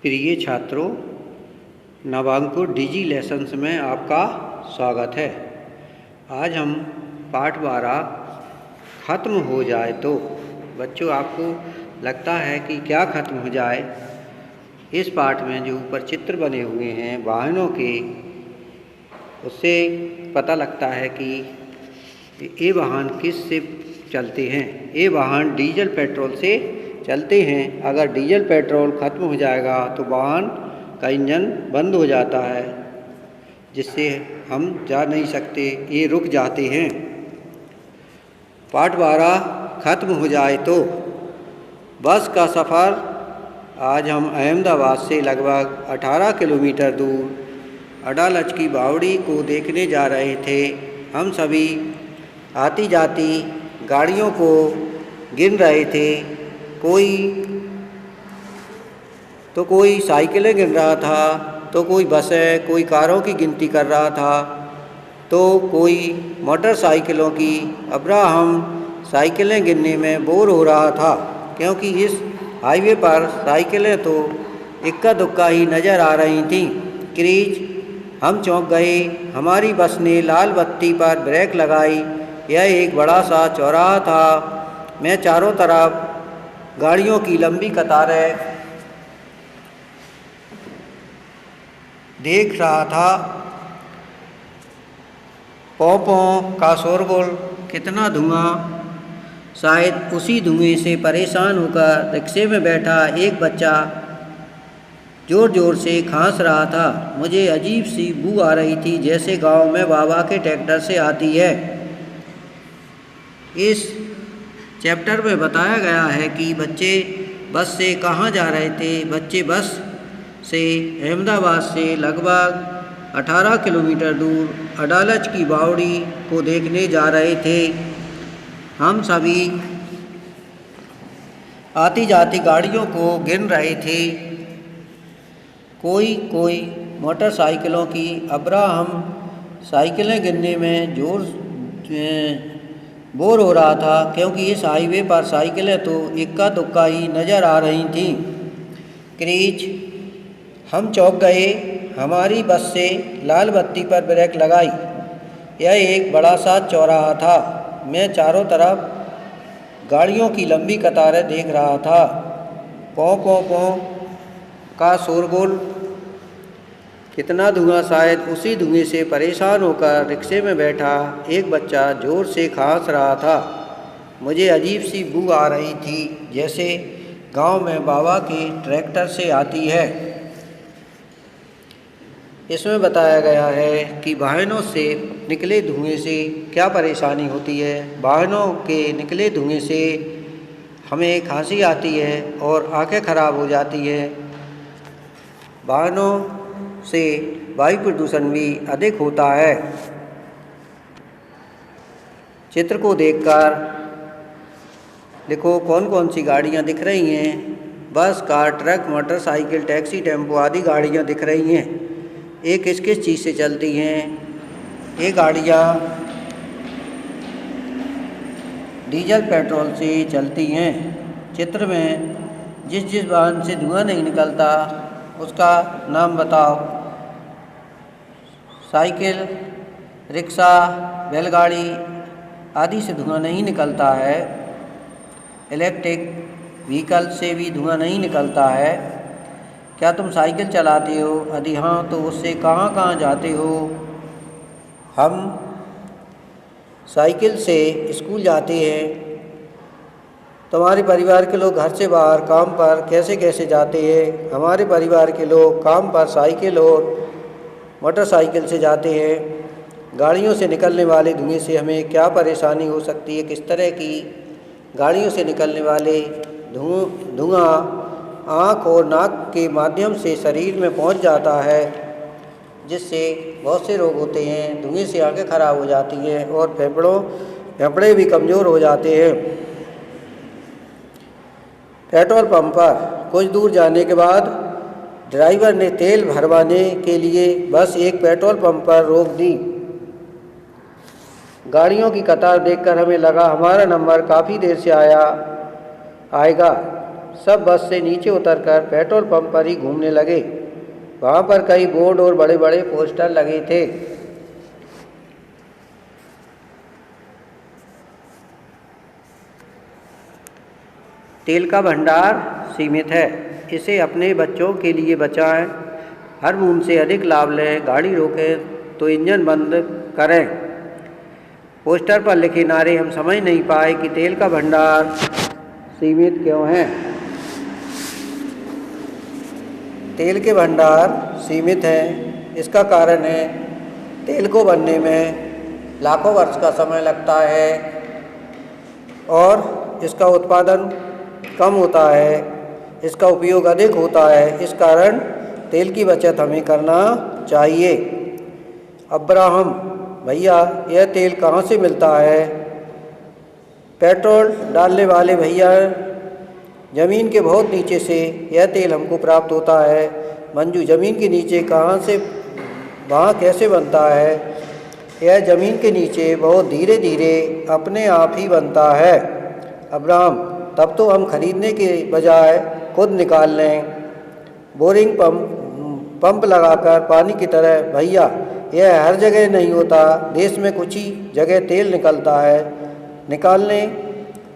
प्रिय छात्रों, नवांकुर डिजी लेसन्स में आपका स्वागत है। आज हम पाठ 12 ख़त्म हो जाए तो। बच्चों, आपको लगता है कि क्या ख़त्म हो जाए? इस पाठ में जो ऊपर चित्र बने हुए हैं वाहनों के, उससे पता लगता है कि ये वाहन किस से चलते हैं। ये वाहन डीजल पेट्रोल से चलते हैं। अगर डीजल पेट्रोल ख़त्म हो जाएगा तो वाहन का इंजन बंद हो जाता है, जिससे हम जा नहीं सकते, ये रुक जाते हैं। पाठ 12 ख़त्म हो जाए तो। बस का सफ़र। आज हम अहमदाबाद से लगभग 18 किलोमीटर दूर अडालज की बावड़ी को देखने जा रहे थे। हम सभी आती जाती गाड़ियों को गिन रहे थे। कोई साइकिलें गिन रहा था, तो कोई बसें, कोई कारों की गिनती कर रहा था, तो कोई मोटरसाइकिलों की। अब्राहम साइकिलें गिनने में बोर हो रहा था, क्योंकि इस हाईवे पर साइकिलें तो इक्का दुक्का ही नज़र आ रही थीं। क्रीज हम चौंक गए। हमारी बस ने लाल बत्ती पर ब्रेक लगाई। यह एक बड़ा सा चौराहा था। मैं चारों तरफ गाड़ियों की लंबी कतारें देख रहा था। पौ पौ का शोरगुल, कितना धुआं। शायद उसी धुएं से परेशान होकर रिक्शे में बैठा एक बच्चा ज़ोर ज़ोर से खांस रहा था। मुझे अजीब सी बू आ रही थी, जैसे गांव में बाबा के ट्रैक्टर से आती है। इस चैप्टर में बताया गया है कि बच्चे बस से कहाँ जा रहे थे। बच्चे बस से अहमदाबाद से लगभग 18 किलोमीटर दूर अडालज की बावड़ी को देखने जा रहे थे। हम सभी आती जाती गाड़ियों को गिन रहे थे। कोई मोटरसाइकिलों की। अब्राहम साइकिलें गिनने में बोर हो रहा था, क्योंकि इस हाईवे पर साइकिलें तो इक्का दुक्का ही नज़र आ रही थीं। क्रीज हम चौंक गए। हमारी बस से लाल बत्ती पर ब्रेक लगाई। यह एक बड़ा सा चौराहा था। मैं चारों तरफ गाड़ियों की लंबी कतारें देख रहा था। पौ पौ पौ का शोरगुल, कितना धुआं। शायद उसी धुएं से परेशान होकर रिक्शे में बैठा एक बच्चा ज़ोर से खांस रहा था। मुझे अजीब सी बू आ रही थी, जैसे गांव में बाबा के ट्रैक्टर से आती है। इसमें बताया गया है कि वाहनों से निकले धुएं से क्या परेशानी होती है। वाहनों के निकले धुएं से हमें खांसी आती है और आंखें खराब हो जाती है। वाहनों से वायु प्रदूषण भी अधिक होता है। चित्र को देखकर लिखो कौन कौन सी गाड़ियाँ दिख रही हैं। बस, car, truck, motorcycle, taxi, tempo आदि गाड़ियाँ दिख रही हैं। ये किस किस चीज़ से चलती हैं? ये गाड़ियाँ डीजल पेट्रोल से चलती हैं। चित्र में जिस वाहन से धुआं नहीं निकलता उसका नाम बताओ। साइकिल, रिक्शा, बैलगाड़ी आदि से धुआं नहीं निकलता है। इलेक्ट्रिक व्हीकल से भी धुआं नहीं निकलता है। क्या तुम साइकिल चलाते हो? यदि हाँ, तो उससे कहाँ कहाँ जाते हो? हम साइकिल से स्कूल जाते हैं। तुम्हारे परिवार के लोग घर से बाहर काम पर कैसे कैसे जाते हैं? हमारे परिवार के लोग काम पर साइकिल और मोटरसाइकिल से जाते हैं। गाड़ियों से निकलने वाले धुएं से हमें क्या परेशानी हो सकती है? किस तरह की? गाड़ियों से निकलने वाले धुआं आँख और नाक के माध्यम से शरीर में पहुंच जाता है, जिससे बहुत से रोग होते हैं। धुएं से आँखें खराब हो जाती हैं और फेफड़े भी कमज़ोर हो जाते हैं। पेट्रोल पंप पर कुछ दूर जाने के बाद ड्राइवर ने तेल भरवाने के लिए बस एक पेट्रोल पंप पर रोक दी। गाड़ियों की कतार देखकर हमें लगा हमारा नंबर काफ़ी देर से आएगा। सब बस से नीचे उतरकर पेट्रोल पंप पर ही घूमने लगे। वहाँ पर कई बोर्ड और बड़े बड़े पोस्टर लगे थे। तेल का भंडार सीमित है, इसे अपने बच्चों के लिए बचाएं। हर बूंद से अधिक लाभ लें। गाड़ी रोकें तो इंजन बंद करें। पोस्टर पर लिखे नारे हम समझ नहीं पाए कि तेल का भंडार सीमित क्यों है। तेल के भंडार सीमित हैं, इसका कारण है तेल को बनने में लाखों वर्ष का समय लगता है और इसका उत्पादन कम होता है, इसका उपयोग अधिक होता है। इस कारण तेल की बचत हमें करना चाहिए। अब्राहम, भैया यह तेल कहाँ से मिलता है? पेट्रोल डालने वाले भैया, ज़मीन के बहुत नीचे से यह तेल हमको प्राप्त होता है। मंजू, ज़मीन के नीचे कहाँ से, वहाँ कैसे बनता है? यह ज़मीन के नीचे बहुत धीरे धीरे अपने आप ही बनता है। अब्राहम, तब तो हम खरीदने के बजाय खुद निकाल लें, बोरिंग पंप लगाकर पानी की तरह। भैया यह हर जगह नहीं होता, देश में कुछ ही जगह तेल निकलता है।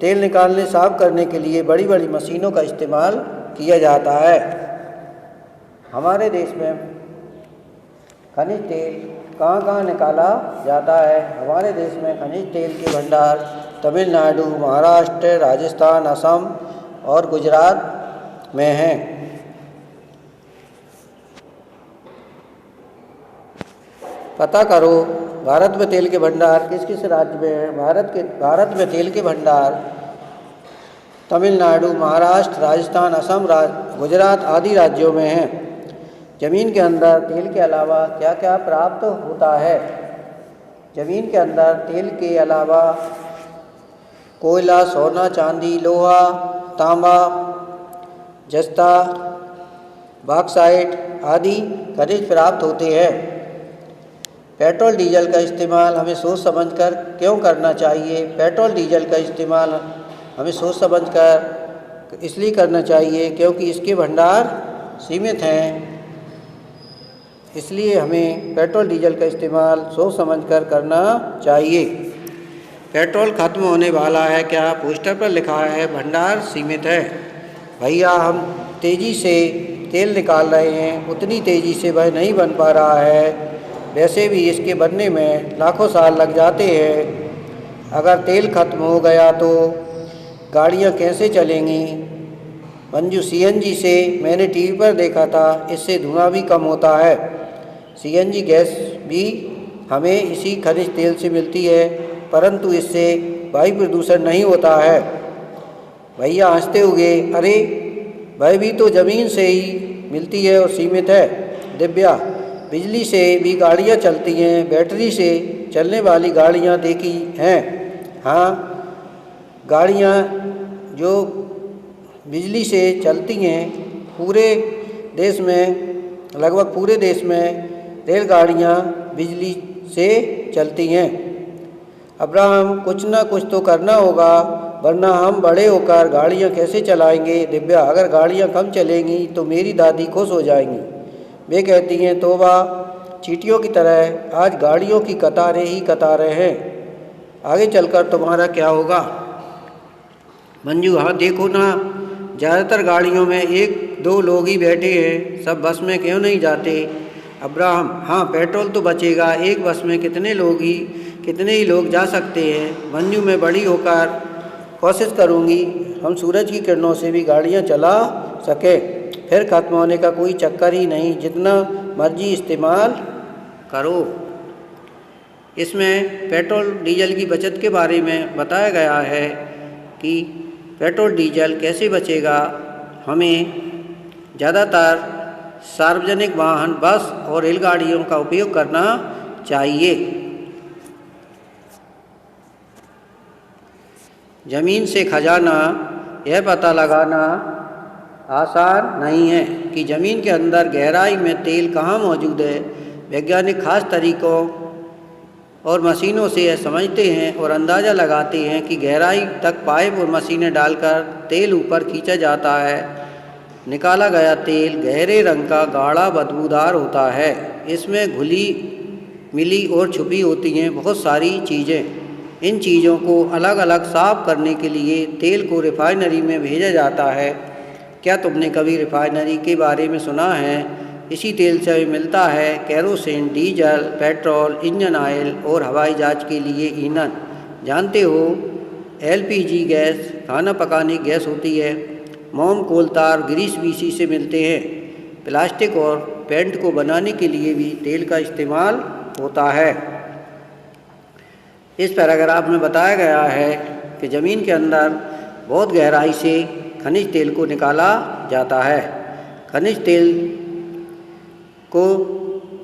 तेल निकालने साफ करने के लिए बड़ी बड़ी मशीनों का इस्तेमाल किया जाता है। हमारे देश में खनिज तेल कहाँ कहाँ निकाला जाता है? हमारे देश में खनिज तेल के भंडार तमिलनाडु, महाराष्ट्र, राजस्थान, असम और गुजरात में हैं। पता करो भारत में तेल के भंडार किस किस राज्य में हैं। भारत में तेल के भंडार तमिलनाडु, महाराष्ट्र, राजस्थान, असम, गुजरात आदि राज्यों में हैं। ज़मीन के अंदर तेल के अलावा क्या क्या प्राप्त होता है? ज़मीन के अंदर तेल के अलावा कोयला, सोना, चांदी, लोहा, तांबा, जस्ता, बॉक्साइट आदि खनिज प्राप्त होते हैं। पेट्रोल डीजल का इस्तेमाल हमें सोच समझकर क्यों करना चाहिए? पेट्रोल डीजल का इस्तेमाल हमें सोच समझकर इसलिए करना चाहिए क्योंकि इसके भंडार सीमित हैं। इसलिए हमें पेट्रोल डीजल का इस्तेमाल सोच समझकर करना चाहिए। पेट्रोल खत्म होने वाला है क्या? पोस्टर पर लिखा है भंडार सीमित है। भैया हम तेज़ी से तेल निकाल रहे हैं, उतनी तेज़ी से वह नहीं बन पा रहा है। वैसे भी इसके बनने में लाखों साल लग जाते हैं। अगर तेल खत्म हो गया तो गाड़ियाँ कैसे चलेंगी? मंजू, सीएनजी से मैंने टीवी पर देखा था, इससे धुआं भी कम होता है। सीएनजी गैस भी हमें इसी खनिज तेल से मिलती है, परंतु इससे वायु प्रदूषण नहीं होता है। भैया हंसते हुए, अरे वह भी तो ज़मीन से ही मिलती है और सीमित है। दिव्या, बिजली से भी गाड़ियाँ चलती हैं, बैटरी से चलने वाली गाड़ियाँ देखी हैं। हाँ, गाड़ियाँ जो बिजली से चलती हैं, पूरे देश में लगभग पूरे देश में रेलगाड़ियाँ बिजली से चलती हैं। अब्राहम, कुछ ना कुछ तो करना होगा, वरना हम बड़े होकर गाड़ियाँ कैसे चलाएंगे? दिव्या, अगर गाड़ियाँ कम चलेंगी तो मेरी दादी खुश हो जाएंगी। वे कहती हैं, तोबा, चींटियों की तरह आज गाड़ियों की कतारें ही कतारें हैं, आगे चलकर तुम्हारा क्या होगा? मंजू, हाँ देखो ना, ज़्यादातर गाड़ियों में एक दो लोग ही बैठे हैं, सब बस में क्यों नहीं जाते? अब्राहम, हाँ पेट्रोल तो बचेगा, एक बस में कितने ही लोग जा सकते हैं। मंजू, मैं बड़ी होकर कोशिश करूँगी हम सूरज की किरणों से भी गाड़ियाँ चला सकें, फिर खत्म होने का कोई चक्कर ही नहीं, जितना मर्जी इस्तेमाल करो। इसमें पेट्रोल डीजल की बचत के बारे में बताया गया है कि पेट्रोल डीजल कैसे बचेगा। हमें ज़्यादातर सार्वजनिक वाहन, बस और रेलगाड़ियों का उपयोग करना चाहिए। ज़मीन से खजाना, यह पता लगाना आसान नहीं है कि ज़मीन के अंदर गहराई में तेल कहाँ मौजूद है। वैज्ञानिक खास तरीकों और मशीनों से यह समझते हैं और अंदाज़ा लगाते हैं कि गहराई तक पाइप और मशीनें डालकर तेल ऊपर खींचा जाता है। निकाला गया तेल गहरे रंग का गाढ़ा बदबूदार होता है। इसमें घुली मिली और छुपी होती हैं बहुत सारी चीज़ें। इन चीज़ों को अलग अलग साफ करने के लिए तेल को रिफाइनरी में भेजा जाता है। क्या तुमने कभी रिफाइनरी के बारे में सुना है? इसी तेल से मिलता है kerosene, diesel, petrol, engine oil और हवाई जहाज के लिए ईंधन। जानते हो एलपीजी गैस खाना पकाने की गैस होती है। मोम, कोल तार, ग्रीस भी इसी से मिलते हैं। प्लास्टिक और पेंट को बनाने के लिए भी तेल का इस्तेमाल होता है। इस पैराग्राफ में बताया गया है कि ज़मीन के अंदर बहुत गहराई से खनिज तेल को निकाला जाता है। खनिज तेल को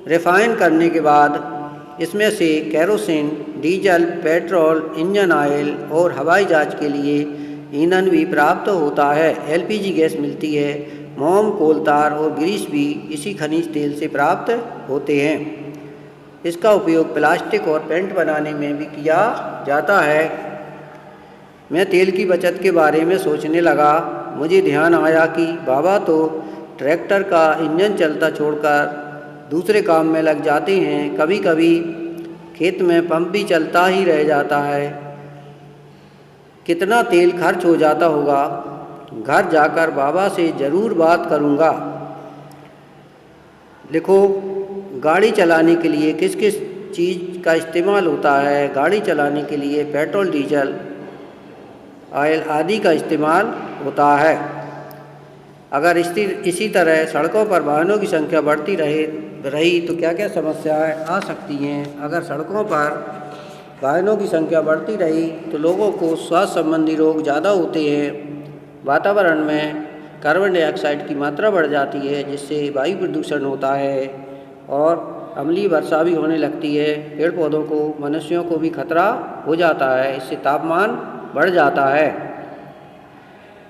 रिफाइन करने के बाद इसमें से kerosene, diesel, petrol, engine oil और हवाई जहाज के लिए ईंधन भी प्राप्त होता है। एलपीजी गैस मिलती है। मोम, कोल तार और ग्रीस भी इसी खनिज तेल से प्राप्त होते हैं। इसका उपयोग प्लास्टिक और पेंट बनाने में भी किया जाता है। मैं तेल की बचत के बारे में सोचने लगा। मुझे ध्यान आया कि बाबा तो ट्रैक्टर का इंजन चलता छोड़कर दूसरे काम में लग जाते हैं। कभी कभी खेत में पंप भी चलता ही रह जाता है। कितना तेल खर्च हो जाता होगा। घर जाकर बाबा से ज़रूर बात करूँगा। लिखो, गाड़ी चलाने के लिए किस किस चीज़ का इस्तेमाल होता है? गाड़ी चलाने के लिए पेट्रोल, डीजल, ऑयल आदि का इस्तेमाल होता है। अगर इसी तरह सड़कों पर वाहनों की संख्या बढ़ती रही तो क्या क्या समस्याएं आ सकती हैं? अगर सड़कों पर वाहनों की संख्या बढ़ती रही तो लोगों को स्वास्थ्य संबंधी रोग ज़्यादा होते हैं। वातावरण में कार्बन डाइऑक्साइड की मात्रा बढ़ जाती है, जिससे वायु प्रदूषण होता है और अम्लीय वर्षा भी होने लगती है। पेड़ पौधों को, मनुष्यों को भी खतरा हो जाता है। इससे तापमान बढ़ जाता है।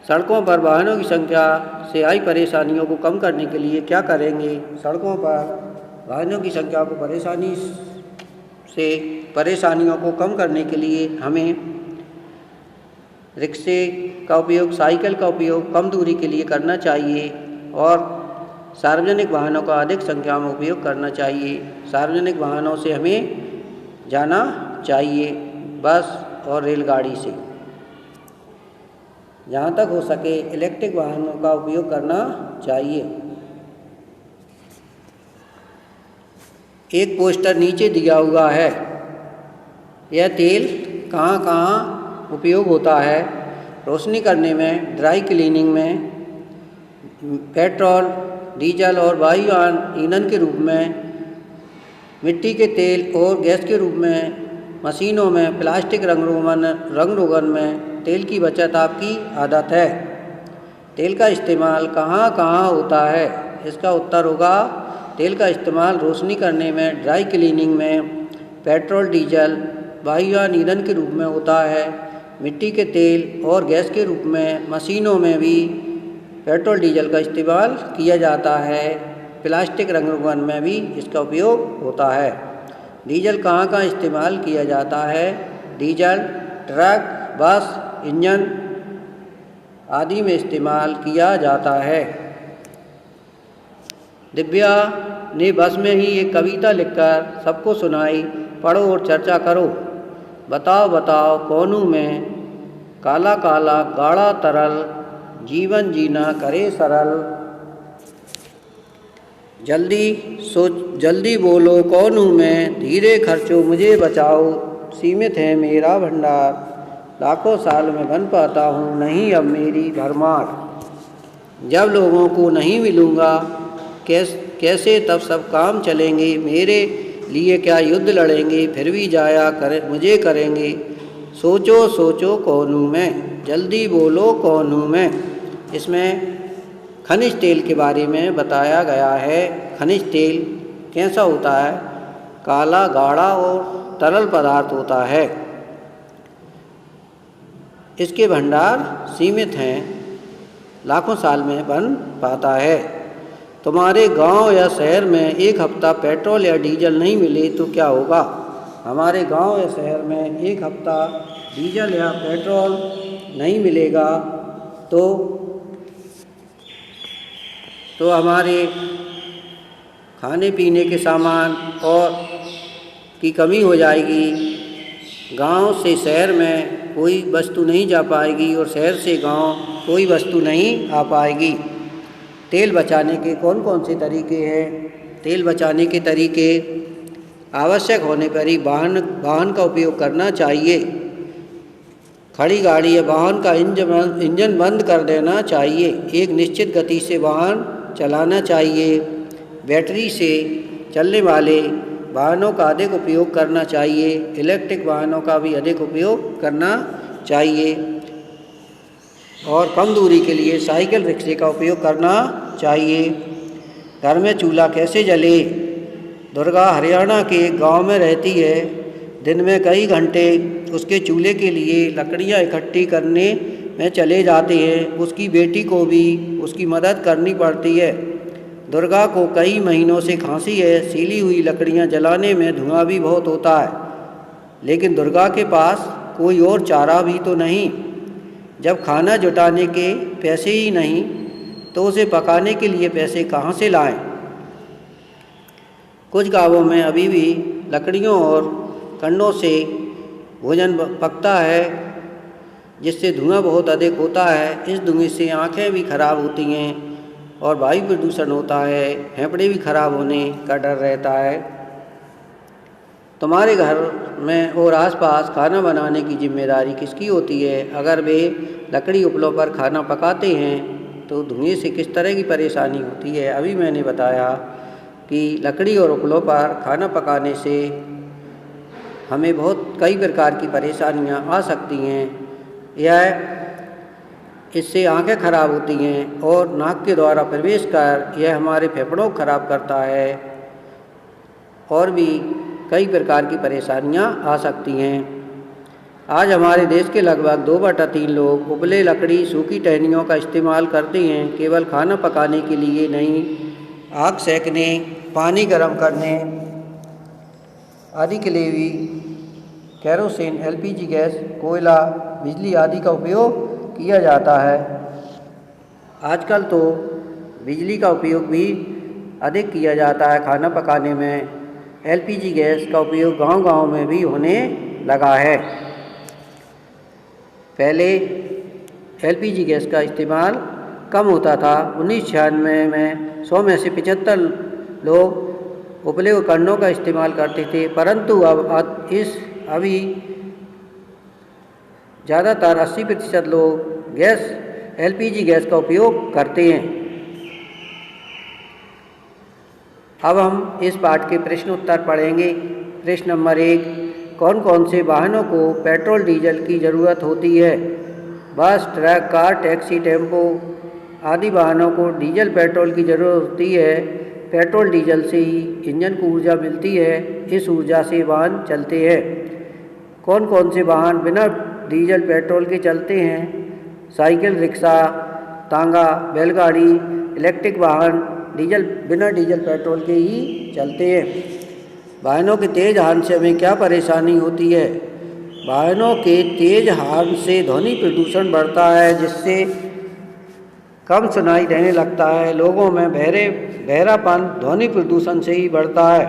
सड़कों पर वाहनों की संख्या से आई परेशानियों को कम करने के लिए क्या करेंगे? सड़कों पर वाहनों की संख्या को परेशानियों को कम करने के लिए हमें रिक्शे का उपयोग, साइकिल का उपयोग कम दूरी के लिए करना चाहिए और सार्वजनिक वाहनों का अधिक संख्या में उपयोग करना चाहिए। सार्वजनिक वाहनों से हमें जाना चाहिए, बस और रेलगाड़ी से। जहाँ तक हो सके इलेक्ट्रिक वाहनों का उपयोग करना चाहिए। एक पोस्टर नीचे दिया हुआ है। यह तेल कहाँ कहाँ उपयोग होता है? रोशनी करने में, ड्राई क्लीनिंग में, पेट्रोल, डीजल और वायुयान ईंधन के रूप में, मिट्टी के तेल और गैस के रूप में, मशीनों में, प्लास्टिक रंग रोगन में। तेल की बचत आपकी आदत है। तेल का इस्तेमाल कहाँ कहाँ होता है? इसका उत्तर होगा तेल का इस्तेमाल रोशनी करने में, ड्राई क्लीनिंग में, पेट्रोल, डीजल, वायुयान ईंधन के रूप में होता है। मिट्टी के तेल और गैस के रूप में मशीनों में भी पेट्रोल, डीजल का इस्तेमाल किया जाता है। प्लास्टिक रंग रोगन में भी इसका उपयोग होता है। डीजल कहाँ कहाँ इस्तेमाल किया जाता है? डीजल ट्रक, बस, इंजन आदि में इस्तेमाल किया जाता है। दिव्या ने बस में ही एक कविता लिखकर सबको सुनाई। पढ़ो और चर्चा करो। बताओ बताओ कौन हूँ मैं, काला काला गाढ़ा तरल, जीवन जीना करे सरल। जल्दी बोलो कौन हूँ मैं, धीरे खर्चो मुझे बचाओ। सीमित है मेरा भंडार, लाखों साल में बन पाता हूँ नहीं अब मेरी भरमार। जब लोगों को नहीं मिलूँगा कैसे तब सब काम चलेंगे। मेरे लिए क्या युद्ध लड़ेंगे, फिर भी जाया मुझे करेंगे। सोचो सोचो कौन हूँ मैं, जल्दी बोलो कौन हूँ मैं। इसमें खनिज तेल के बारे में बताया गया है। खनिज तेल कैसा होता है? काला, गाढ़ा और तरल पदार्थ होता है। इसके भंडार सीमित हैं, लाखों साल में बन पाता है। तुम्हारे गांव या शहर में एक हफ्ता पेट्रोल या डीजल नहीं मिले तो क्या होगा? हमारे गांव या शहर में एक हफ्ता डीजल या पेट्रोल नहीं मिलेगा तो हमारे खाने पीने के सामान और की कमी हो जाएगी। गांव से शहर में कोई वस्तु नहीं जा पाएगी और शहर से गांव कोई वस्तु नहीं आ पाएगी। तेल बचाने के कौन कौन से तरीके हैं? तेल बचाने के तरीके, आवश्यक होने पर ही वाहन का उपयोग करना चाहिए। खड़ी गाड़ी या वाहन का इंजन बंद कर देना चाहिए। एक निश्चित गति से वाहन चलाना चाहिए। बैटरी से चलने वाले वाहनों का अधिक उपयोग करना चाहिए। इलेक्ट्रिक वाहनों का भी अधिक उपयोग करना चाहिए और कम दूरी के लिए साइकिल रिक्शे का उपयोग करना चाहिए। घर में चूल्हा कैसे जले? दुर्गा हरियाणा के एक गांव में रहती है। दिन में कई घंटे उसके चूल्हे के लिए लकड़ियां इकट्ठी करने में चले जाते हैं। उसकी बेटी को भी उसकी मदद करनी पड़ती है। दुर्गा को कई महीनों से खांसी है। सीली हुई लकड़ियां जलाने में धुआं भी बहुत होता है, लेकिन दुर्गा के पास कोई और चारा भी तो नहीं। जब खाना जुटाने के पैसे ही नहीं तो उसे पकाने के लिए पैसे कहाँ से लाएं? कुछ गांवों में अभी भी लकड़ियों और कंडों से भोजन पकता है, जिससे धुआं बहुत अधिक होता है। इस धुएं से आँखें भी खराब होती हैं और वायु प्रदूषण होता है। फेफड़े भी खराब होने का डर रहता है। तुम्हारे घर में और आसपास खाना बनाने की जिम्मेदारी किसकी होती है? अगर वे लकड़ी उपलों पर खाना पकाते हैं तो धुएं से किस तरह की परेशानी होती है? अभी मैंने बताया कि लकड़ी और उपलों पर खाना पकाने से हमें बहुत कई प्रकार की परेशानियां आ सकती हैं। इससे आंखें खराब होती हैं और नाक के द्वारा प्रवेश कर यह हमारे फेफड़ों को खराब करता है और भी कई प्रकार की परेशानियां आ सकती हैं। आज हमारे देश के लगभग 2/3 लोग उपले लकड़ी, सूखी टहनियों का इस्तेमाल करते हैं। केवल खाना पकाने के लिए नहीं, आग सेकने, पानी गर्म करने आदि के लिए भी केरोसिन, एलपीजी गैस, कोयला, बिजली आदि का उपयोग किया जाता है। आजकल तो बिजली का उपयोग भी अधिक किया जाता है खाना पकाने में। एलपीजी गैस का उपयोग गांव-गांव में भी होने लगा है। पहले एलपीजी गैस का इस्तेमाल कम होता था। 1996 में 100 में से 75 लोग उपले और कंडों का इस्तेमाल करते थे, परंतु अभी ज़्यादातर 80% लोग एलपीजी गैस का उपयोग करते हैं। अब हम इस पाठ के प्रश्न उत्तर पढ़ेंगे। प्रश्न नंबर 1, कौन कौन से वाहनों को पेट्रोल डीजल की ज़रूरत होती है? बस, ट्रक, कार, टैक्सी, टेम्पो आदि वाहनों को डीजल पेट्रोल की ज़रूरत होती है। पेट्रोल डीजल से ही इंजन को ऊर्जा मिलती है। इस ऊर्जा से वाहन चलते हैं। कौन कौन से वाहन बिना डीजल पेट्रोल के चलते हैं? साइकिल, रिक्शा, तांगा, बैलगाड़ी। इलेक्ट्रिक वाहन बिना डीजल पेट्रोल के ही चलते हैं। वाहनों के तेज हॉर्न से हमें क्या परेशानी होती है? वाहनों के तेज हॉर्न से ध्वनि प्रदूषण बढ़ता है, जिससे कम सुनाई देने लगता है। लोगों में बहरापन ध्वनि प्रदूषण से ही बढ़ता है।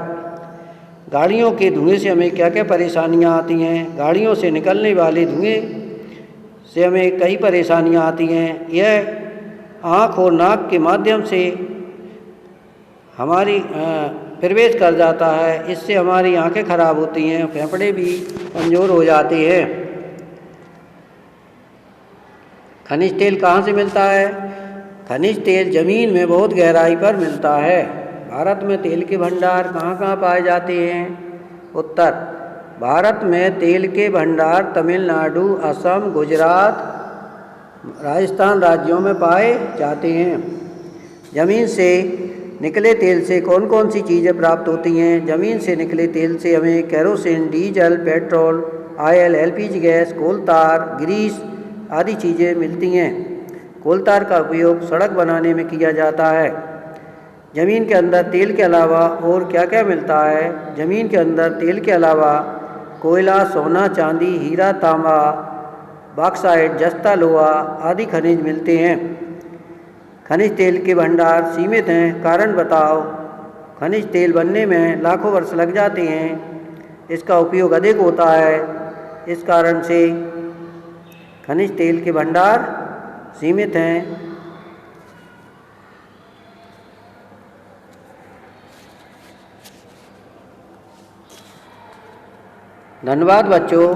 गाड़ियों के धुएं से हमें क्या क्या परेशानियां आती हैं? गाड़ियों से निकलने वाले धुएं से हमें कई परेशानियां आती हैं। यह आँख और नाक के माध्यम से हमारी प्रवेश कर जाता है। इससे हमारी आंखें खराब होती हैं, फेफड़े भी कमज़ोर हो जाते हैं। खनिज तेल कहाँ से मिलता है? खनिज तेल जमीन में बहुत गहराई पर मिलता है। भारत में तेल के भंडार कहाँ कहाँ पाए जाते हैं? उत्तर, भारत में तेल के भंडार तमिलनाडु, असम, गुजरात, राजस्थान राज्यों में पाए जाते हैं। ज़मीन से निकले तेल से कौन कौन सी चीज़ें प्राप्त होती हैं? ज़मीन से निकले तेल से हमें kerosene, diesel, petrol, oil, LPG gas, coal tar, grease आदि चीज़ें मिलती हैं। कोल तार का उपयोग सड़क बनाने में किया जाता है। ज़मीन के अंदर तेल के अलावा और क्या क्या मिलता है? ज़मीन के अंदर तेल के अलावा कोयला, सोना, चांदी, हीरा, तांबा, बॉक्साइट, जस्ता, लोहा आदि खनिज मिलते हैं। खनिज तेल के भंडार सीमित हैं। कारण बताओ। खनिज तेल बनने में लाखों वर्ष लग जाते हैं। इसका उपयोग अधिक होता है, इस कारण से खनिज तेल के भंडार सीमित हैं। धन्यवाद बच्चों।